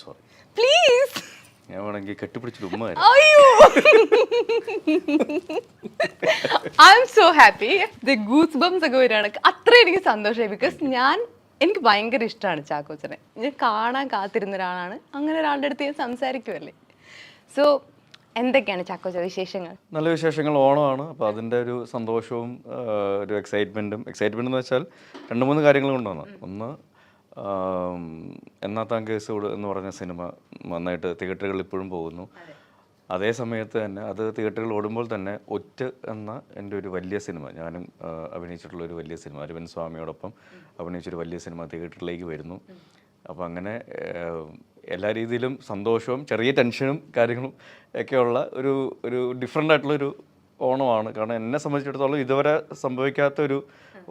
Sorry, please. ഞാൻ വേണമെങ്കിൽ കെട്ടിപ്പിടിച്ചിട്ട് ഉമ്മ അയ്യോ, I am so happy. The goose bumps ഒക്കെ വരികയാണ്. അത്ര എനിക്ക് സന്തോഷമായി. ബിക്കോസ് എനിക്ക് ഭയങ്കര ഇഷ്ടമാണ് ചാക്കോച്ചനെ. ഞാൻ കാണാൻ കാത്തിരുന്ന ഒരാളാണ്. അങ്ങനെ ഒരാളുടെ അടുത്ത് ഞാൻ സംസാരിക്കുമല്ലേ. സോ എന്തൊക്കെയാണ് ചാക്കോച്ച വിശേഷങ്ങൾ? നല്ല വിശേഷങ്ങൾ. ഓണമാണ്, അപ്പോൾ അതിൻ്റെ ഒരു സന്തോഷവും ഒരു എക്സൈറ്റ്മെൻ്റ് എന്ന് വെച്ചാൽ 2-3 കാര്യങ്ങൾ കൊണ്ടാണ്. ഒന്ന്, എന്നാത്താൻ കേസോട് എന്ന് പറഞ്ഞ സിനിമ നന്നായിട്ട് തിയേറ്ററുകളിൽ ഇപ്പോഴും പോകുന്നു. അതേ സമയത്ത് തന്നെ അത് തിയേറ്ററുകളിൽ ഓടുമ്പോൾ തന്നെ ഒറ്റ എന്ന എൻ്റെ ഒരു വലിയ സിനിമ, ഞാനും അഭിനയിച്ചിട്ടുള്ള ഒരു വലിയ സിനിമ, അരവിന്ദ് സ്വാമിയോടൊപ്പം അഭിനയിച്ചൊരു വലിയ സിനിമ തിയേറ്ററിലേക്ക് വരുന്നു. അപ്പോൾ അങ്ങനെ എല്ലാ രീതിയിലും സന്തോഷവും ചെറിയ ടെൻഷനും കാര്യങ്ങളും ഒക്കെയുള്ള ഒരു ഡിഫറെൻ്റ് ആയിട്ടുള്ളൊരു ഓണമാണ്. കാരണം എന്നെ സംബന്ധിച്ചിടത്തോളം ഇതുവരെ സംഭവിക്കാത്തൊരു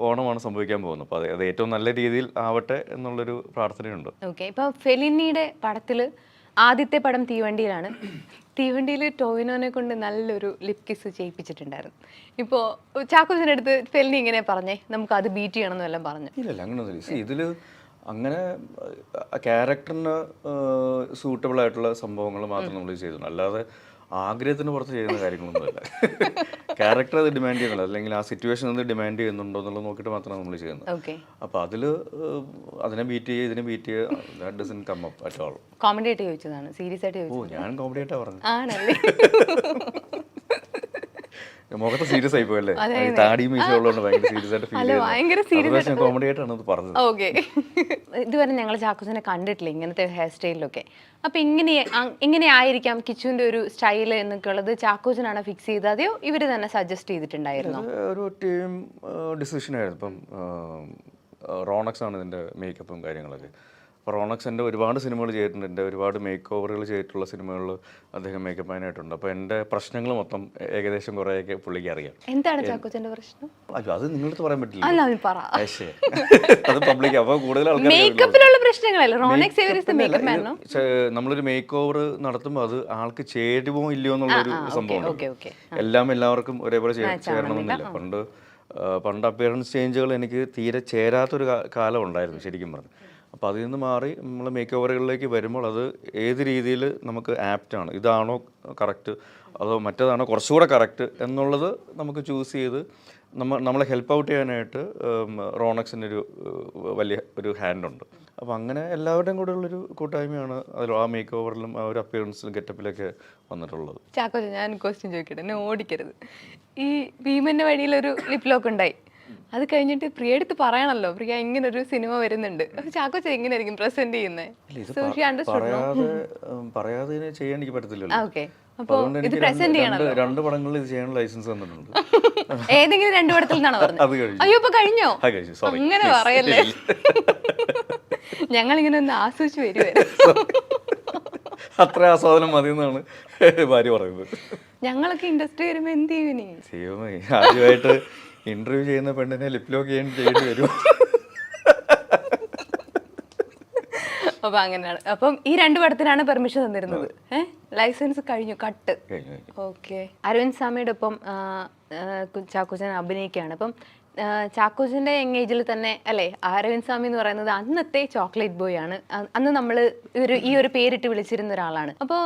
ഓണമാണ് സംഭവിക്കാൻ പോകുന്നത്. അപ്പോൾ അത് ഏറ്റവും നല്ല രീതിയിൽ ആവട്ടെ എന്നുള്ളൊരു പ്രാർത്ഥനയുണ്ട്. ഓക്കെ, ഇപ്പോൾ ഫെലിനിയുടെ പടത്തിൽ ആദ്യത്തെ പടം തീവണ്ടിയിലാണ്. തീവണ്ടിയിൽ ടോവിനോനെ കൊണ്ട് നല്ലൊരു ലിപ് കിസ് ചെയ്യിപ്പിച്ചിട്ടുണ്ടായിരുന്നു. ഇപ്പോൾ ചാക്കോച്ചിൻ്റെ അടുത്ത് ഫെലിനി ഇങ്ങനെ പറഞ്ഞേ നമുക്ക് അത് ബീറ്റ് ചെയ്യണം എന്നെല്ലാം പറഞ്ഞു. ഇല്ലല്ല, അങ്ങനെയൊന്നുമില്ല. ഇതിൽ അങ്ങനെ ക്യാരക്ടറിന് സൂട്ടബിൾ ആയിട്ടുള്ള സംഭവങ്ങൾ മാത്രം നമ്മൾ ചെയ്തിട്ടുണ്ട്. അല്ലാതെ ആഗ്രഹത്തിന് പുറത്ത് ചെയ്യുന്ന കാര്യങ്ങളൊന്നുമല്ല. ക്യാരക്ടർ അത് ഡിമാൻഡ് ചെയ്യുന്നില്ല, അല്ലെങ്കിൽ ആ സിറ്റുവേഷൻ അത് ഡിമാൻഡ് ചെയ്യുന്നുണ്ടോ എന്നുള്ളത് നോക്കിയിട്ട് മാത്രമാണ് നമ്മൾ ചെയ്യുന്നത്. അപ്പോൾ അതിൽ അതിനെ ബീറ്റ് ചെയ്യുക, ഇതിനെ ബീറ്റ് ചെയ്യുക, that doesn't come up at all. Comedy ആയിട്ട് ചോദിച്ചതാണ്, സീരിയസ് ആയിട്ട് ചോദിച്ചത്? ഞാൻ കോമഡി ആയിട്ടാണ് പറഞ്ഞത്. ആണല്ലേ? മുഖത്ത് സീരിയസ് ആയി പോയല്ലേ, താടിയും മീശയുള്ളതുകൊണ്ട് ഭയങ്കര സീരിയസ് ആയിട്ട് ഫീൽ ചെയ്തു. കോമഡി ആയിട്ടാണ് അത് പറഞ്ഞത്. ഓക്കെ, ഇതുവരെ ഞങ്ങൾ ചാക്കോച്ചനെ കണ്ടിട്ടില്ല ഇങ്ങനത്തെ ഹെയർ സ്റ്റൈലിലൊക്കെ. അപ്പൊ ഇങ്ങനെ ആയിരിക്കാം കിച്ചുവിന്റെ ഒരു സ്റ്റൈല് എന്നൊക്കെ ഉള്ളത് ചാക്കോച്ചനാണ് ഫിക്സ് ചെയ്തത്, അതെയോ ഇവര് തന്നെ സജസ്റ്റ് ചെയ്തിട്ടുണ്ടായിരുന്നു? ഒരു ടീം ഡിസിഷൻ ആയിരുന്നു. ഇപ്പം റോണക്സ് ആണ് ഇതിന്റെ മേക്കപ്പും കാര്യങ്ങളൊക്കെ. അപ്പോൾ റോണക്സ് എൻ്റെ ഒരുപാട് സിനിമകൾ ചെയ്തിട്ടുണ്ട്, എൻ്റെ ഒരുപാട് മേക്ക് ഓവറുകൾ ചെയ്തിട്ടുള്ള സിനിമകളിൽ അദ്ദേഹം മേക്കപ്പ് മാനായിട്ടുണ്ട്. അപ്പോൾ എൻ്റെ പ്രശ്നങ്ങൾ മൊത്തം ഏകദേശം കുറേയൊക്കെ പുള്ളിക്ക് അറിയാം. എന്താണ് ചാക്കോച്ചൻ്റെ പ്രശ്നം? അയ്യോ, അത് നിങ്ങളടുത്ത് പറയാൻ പറ്റില്ല, അത് പബ്ലിക്. അപ്പോൾ കൂടുതൽ ആൾക്കാർ നമ്മളൊരു മേക്ക് ഓവർ നടത്തുമ്പോൾ അത് ആൾക്ക് ചേരുമോ ഇല്ലയോ എന്നുള്ളൊരു സംഭവമാണ്. എല്ലാവർക്കും ഒരേപോലെ ചേരണമെന്നില്ല. പണ്ട് അപ്പിയറൻസ് ചേഞ്ചുകൾ എനിക്ക് തീരെ ചേരാത്തൊരു കാലം ഉണ്ടായിരുന്നു ശരിക്കും പറഞ്ഞു. അപ്പോൾ അതിൽ നിന്ന് മാറി നമ്മൾ മേക്ക് ഓവറുകളിലേക്ക് വരുമ്പോൾ അത് ഏത് രീതിയിൽ നമുക്ക് ആപ്റ്റാണ്, ഇതാണോ കറക്റ്റ് അതോ മറ്റേതാണോ കുറച്ചുകൂടെ കറക്റ്റ് എന്നുള്ളത് നമുക്ക് ചൂസ് ചെയ്ത് നമ്മളെ ഹെൽപ്പ് ഔട്ട് ചെയ്യാനായിട്ട് റോണക്സിൻ്റെ വലിയ ഒരു ഹാൻഡുണ്ട്. അപ്പോൾ അങ്ങനെ എല്ലാവരുടെയും കൂടെ ഉള്ളൊരു കൂട്ടായ്മയാണ് അതിൽ ആ മേക്ക് ഓവറിലും ആ ഒരു അപ്പിയറൻസിലും ഗെറ്റപ്പിലൊക്കെ വന്നിട്ടുള്ളത്. ചാക്കോച്ച, ഞാൻ ക്വസ്റ്റ്യൻ ചോദിക്കട്ടെ, എന്നെ ഓടിക്കരുത്. ഈ ഭീമന്റെ വഴിയിലൊരു ലിപ് ലോക്ക് ഉണ്ടായി, അത് കഴിഞ്ഞിട്ട് പ്രിയ എടുത്ത് പറയണല്ലോ പ്രിയ ഇങ്ങനെ ഒരു സിനിമ വരുന്നുണ്ട്, ചാക്കോച്ച എങ്ങനെയായിരിക്കും പ്രസന്റ് ചെയ്യുന്നത്? പറയാതെ ചെയ്യാൻ എനിക്ക് പറ്റത്തില്ലല്ലോ. അതുകൊണ്ട് ഇത് പ്രസന്റ് ചെയ്യണം. 2 പടങ്ങളിൽ ഇത് ചെയ്യാൻ ലൈസൻസ് തന്നിട്ടുണ്ട്. ഏതെങ്കിലും 2 പടത്തിൽ നിന്നാണ് പറഞ്ഞത്? അയ്യോ, ഇപ്പൊ കഴിഞ്ഞോ? അങ്ങനെ പറയല്ലേ, ഞങ്ങൾ ഇങ്ങനെ ഒന്ന് ആസ്വദിച്ച് വരുവായിരുന്നു. അത്ര ആസ്വാദനം മതി എന്നാണ് ഭാര്യ പറയുന്നത്. ഞങ്ങളൊക്കെ ഇൻഡസ്ട്രി വരുമ്പോ എന്ത് ചെയ്യും? ആദ്യമായിട്ട് ഇന്റർവ്യൂ ചെയ്യുന്ന പെണ്ണിനെ ലിപ് ലോക്ക് ചെയ്യേണ്ടി വരും. അപ്പൊ അങ്ങനെയാണ്. അപ്പം ഈ 2 പടത്തിനാണ് പെർമിഷൻ തന്നിരുന്നത്. ലൈസൻസ് കഴിഞ്ഞു, കട്ട്. ഓക്കെ, അരവിന്ദ് സ്വാമിയുടെ ഒപ്പം ചാക്കോച്ചൻ അഭിനയിക്കുകയാണ്. അപ്പം ചാക്കോച്ചൻ്റെ എങ്ങേജിൽ തന്നെ അല്ലേ അരവിന്ദ് സ്വാമി എന്ന് പറയുന്നത് അന്നത്തെ ചോക്ലേറ്റ് ബോയ് ആണ്. അന്ന് നമ്മൾ ഈ ഒരു പേരിട്ട് വിളിച്ചിരുന്ന ഒരാളാണ്. അപ്പോൾ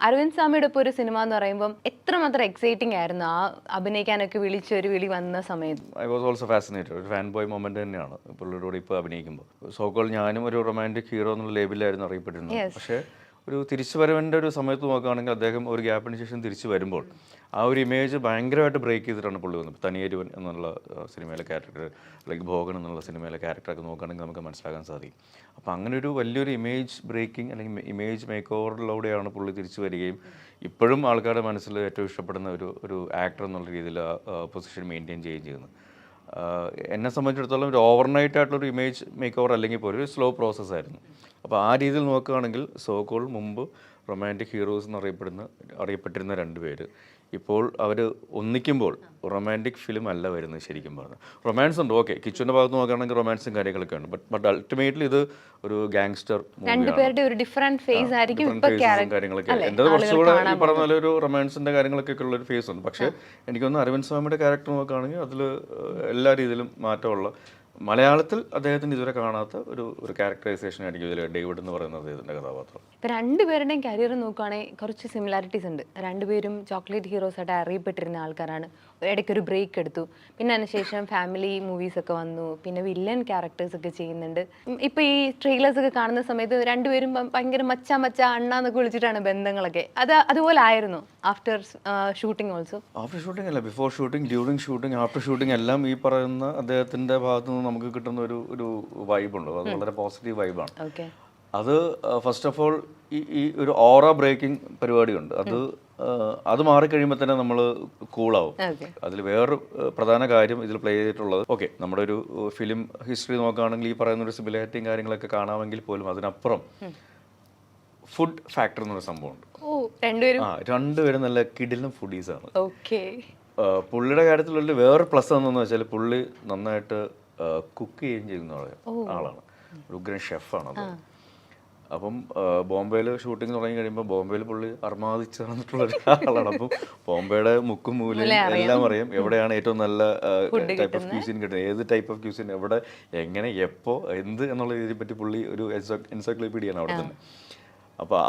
അരവിന്ദ് സ്വാമിയുടെ ഒപ്പം ഒരു സിനിമ എന്ന് പറയുമ്പോൾ എത്രമാത്രം എക്സൈറ്റിംഗ് ആയിരുന്നു ആ അഭിനയിക്കാനൊക്കെ വിളിച്ചൊരു വിളി വന്ന സമയത്ത്? I was also fascinated. ഒരു ഫാൻ ബോയ് മൊമെന്റ് തന്നെയാണ് പുള്ളിയുടെ കൂടെ ഇപ്പോൾ അഭിനയിക്കുമ്പോൾ. സോക്കോൾ ഞാനും ഒരു റൊമാൻറ്റിക് ഹീറോ എന്നുള്ള ലേബിലായിരുന്നു അറിയപ്പെട്ടിരുന്നത്. പക്ഷേ ഒരു തിരിച്ചുവരവിൻ്റെ ഒരു സമയത്ത് നോക്കുകയാണെങ്കിൽ അദ്ദേഹം ഒരു ഗ്യാപ്പിന് ശേഷം തിരിച്ചു വരുമ്പോൾ ആ ഒരു ഇമേജ് ഭയങ്കരമായിട്ട് ബ്രേക്ക് ചെയ്തിട്ടാണ് പുള്ളി വന്നത്. തനിയേരുവൻ എന്നുള്ള സിനിമയിലെ ക്യാരക്ടർ, അല്ലെങ്കിൽ ഭോഗൻ എന്നുള്ള സിനിമയിലെ ക്യാരക്ടറൊക്കെ നോക്കുകയാണെങ്കിൽ നമുക്ക് മനസ്സിലാക്കാൻ സാധിക്കും. അപ്പോൾ അങ്ങനെ ഒരു വലിയൊരു ഇമേജ് ബ്രേക്കിംഗ് അല്ലെങ്കിൽ ഇമേജ് മേക്ക് ഓവറിലൂടെയാണ് പുള്ളി തിരിച്ചു വരികയും ഇപ്പോഴും ആൾക്കാരുടെ മനസ്സിൽ ഏറ്റവും ഇഷ്ടപ്പെടുന്ന ഒരു ആക്ടർ എന്നുള്ള രീതിയിൽ പൊസിഷൻ മെയിൻറ്റെയിൻ ചെയ്യുകയും ചെയ്യുന്നത്. എന്നെ സംബന്ധിച്ചിടത്തോളം ഒരു ഓവർനൈറ്റ് ആയിട്ടുള്ളൊരു ഇമേജ് മേക്ക് ഓവർ അല്ലെങ്കിൽ പോലും ഒരു സ്ലോ പ്രോസസ്സായിരുന്നു. അപ്പോൾ ആ രീതിയിൽ നോക്കുകയാണെങ്കിൽ സോക്കോൾ മുമ്പ് റൊമാൻറ്റിക് ഹീറോസ് അറിയപ്പെട്ടിരുന്ന 2 പേര് ഇപ്പോൾ അവർ ഒന്നിക്കുമ്പോൾ റൊമാൻറ്റിക് ഫിലിം അല്ല വരുന്നത് ശരിക്കും പറഞ്ഞാൽ. റൊമാൻസ് ഉണ്ട്, ഓക്കെ, കിച്ചുവിൻ്റെ ഭാഗത്ത് നോക്കുകയാണെങ്കിൽ റൊമാൻസും കാര്യങ്ങളൊക്കെ ഉണ്ട്. ബട്ട് അൾട്ടിമേറ്റ്ലി ഇത് ഒരു ഗാങ്സ്റ്റർ കാര്യങ്ങളൊക്കെ. എൻ്റെ കുറച്ചുകൂടെ ഈ പറഞ്ഞ പോലെ ഒരു റൊമാൻസിൻ്റെ കാര്യങ്ങളൊക്കെ ഉള്ള ഒരു ഫേസ് ഉണ്ട്. പക്ഷേ എനിക്കൊന്ന് അരവിന്ദ് സ്വാമിയുടെ ക്യാരക്ടർ നോക്കുകയാണെങ്കിൽ അതിൽ എല്ലാ രീതിയിലും മാറ്റമുള്ള മലയാളത്തിൽ അദ്ദേഹത്തിന് ഇതുവരെ കാണാത്ത ഒരു ക്യാരക്ടറൈസേഷൻ ആയിരിക്കും ഇതിൽ ഡേവിഡ് എന്ന് പറയുന്ന അദ്ദേഹത്തിൻ്റെ കഥാപാത്രം. ഇപ്പം രണ്ടുപേരുടെയും കരിയർ നോക്കുകയാണെങ്കിൽ കുറച്ച് സിമിലാരിറ്റീസ് ഉണ്ട്. രണ്ടുപേരും ചോക്ലേറ്റ് ഹീറോസ് ആയിട്ട് അറിയപ്പെട്ടിരുന്ന ആൾക്കാരാണ്. ഇടയ്ക്കൊരു ബ്രേക്ക് എടുത്തു, പിന്നെ അതിനുശേഷം ഫാമിലി മൂവീസ് ഒക്കെ വന്നു, പിന്നെ വില്ലൻ ക്യാരക്ടേഴ്സ് ഒക്കെ ചെയ്യുന്നുണ്ട്. ഇപ്പം ഈ ട്രെയിലേഴ്സ് ഒക്കെ കാണുന്ന സമയത്ത് രണ്ടുപേരും ഭയങ്കര മച്ച അണ്ണാന്നൊക്കെ വിളിച്ചിട്ടാണ് ബന്ധങ്ങളൊക്കെ. അതുപോലെ ആയിരുന്നു after shooting also? After shooting അല്ല, before shooting, during shooting, after shooting എല്ലാം ഈ പറയുന്ന അദ്ദേഹത്തിൻ്റെ ഭാഗത്തു നിന്ന് നമുക്ക് കിട്ടുന്ന ഒരു വൈബുണ്ട്. അത് വളരെ പോസിറ്റീവ് വൈബാണ്. ഓക്കെ. അത് ഫസ്റ്റ് ഓഫ് ഓൾ ഈ ഒരു ഓറ ബ്രേക്കിംഗ് പരിപാടിയുണ്ട്. അത് മാറിക്കഴിയുമ്പോൾ തന്നെ നമ്മൾ കൂളാവും. അതിൽ വേറൊരു പ്രധാന കാര്യം ഇതിൽ പ്ലേ ചെയ്തിട്ടുള്ളത്, ഓക്കെ, നമ്മുടെ ഒരു ഫിലിം ഹിസ്റ്ററി നോക്കുകയാണെങ്കിൽ ഈ പറയുന്ന ഒരു സിമിലാരിറ്റിയും കാര്യങ്ങളൊക്കെ കാണാമെങ്കിൽ പോലും അതിനപ്പുറം ഫുഡ് ഫാക്ടർ എന്നൊരു സംഭവമുണ്ട്. രണ്ടുപേരും നല്ല കിടിലൻ ഫുഡീസാണ്. പുള്ളിയുടെ കാര്യത്തിലുള്ള വേറൊരു പ്ലസ് എന്താണെന്ന് വെച്ചാൽ പുള്ളി നന്നായിട്ട് കുക്ക് ചെയ്യുകയും ചെയ്യുന്ന ആളാണ്. ഒരു ഉഗ്രൻ ഷെഫാണ് അത്. അപ്പം ബോംബെയിൽ ഷൂട്ടിംഗ് തുടങ്ങി കഴിയുമ്പോൾ ബോംബെയിൽ പുള്ളി അർമാദിച്ച് നടന്നിട്ടുള്ള ഒരാളാണ്. അപ്പം ബോംബെയുടെ മുക്കും മൂലയും എല്ലാം അറിയാം. എവിടെയാണ് ഏറ്റവും നല്ല ടൈപ്പ് ഓഫ് ക്യൂസിൻ കിട്ടുന്നത്, ഏത് ടൈപ്പ് ഓഫ് ക്യൂസിൻ എവിടെ, എങ്ങനെ, എപ്പോൾ, എന്ത് എന്നുള്ള ഇതിനെ പറ്റി പുള്ളി ഒരു എൻസൈക്ലോപീഡിയാണ് അവിടെ തന്നെ. അപ്പോൾ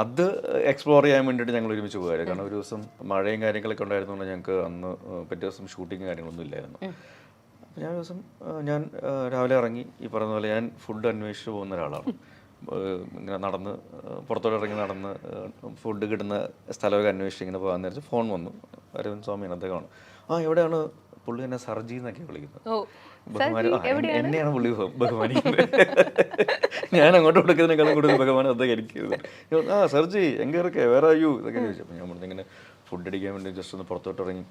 അത് എക്സ്പ്ലോർ ചെയ്യാൻ വേണ്ടിയിട്ട് ഞങ്ങൾ ഒരുമിച്ച് പോകാറ്. കാരണം ഒരു ദിവസം മഴയും കാര്യങ്ങളൊക്കെ ഉണ്ടായിരുന്നുകൊണ്ട് ഞങ്ങൾക്ക് അന്ന് പിറ്റേ ദിവസം ഷൂട്ടിങ് കാര്യങ്ങളൊന്നും ഇല്ലായിരുന്നു. അപ്പോൾ ഞാൻ രാവിലെ ഇറങ്ങി, ഈ പറഞ്ഞ പോലെ ഞാൻ ഫുഡ് അന്വേഷിച്ച് പോകുന്ന ഒരാളാണ്. ഇങ്ങനെ നടന്ന് പുറത്തോട്ട് ഇറങ്ങി നടന്ന് ഫുഡ് കിട്ടുന്ന സ്ഥലമൊക്കെ അന്വേഷിച്ച് ഇങ്ങനെ പോകാൻ നേരത്തെ ഫോൺ വന്നു. അരവിന്ദ് സ്വാമിയാണ്, അദ്ദേഹമാണ്. എവിടെയാണ് പുള്ളി എന്നെ സർജി എന്നൊക്കെ വിളിക്കുന്നത്. എന്നെയാണ് പുള്ളി ബഹുമാനിക്കുന്നത്. ഞാൻ അങ്ങോട്ട് കൊടുക്കുന്നതിനേക്കാളും കൂടുതൽ ബഹുമാനം അതൊക്കെ എനിക്ക്. സർജി എங்கே ഇറക്കെ വേറെ യു ഇതൊക്കെ ചോദിച്ചു. അപ്പോൾ ഞാൻ ഇങ്ങനെ ഫുഡ് അടിക്കാൻ വേണ്ടി ജസ്റ്റ് ഒന്ന് പുറത്തോട്ട് ഇറങ്ങി.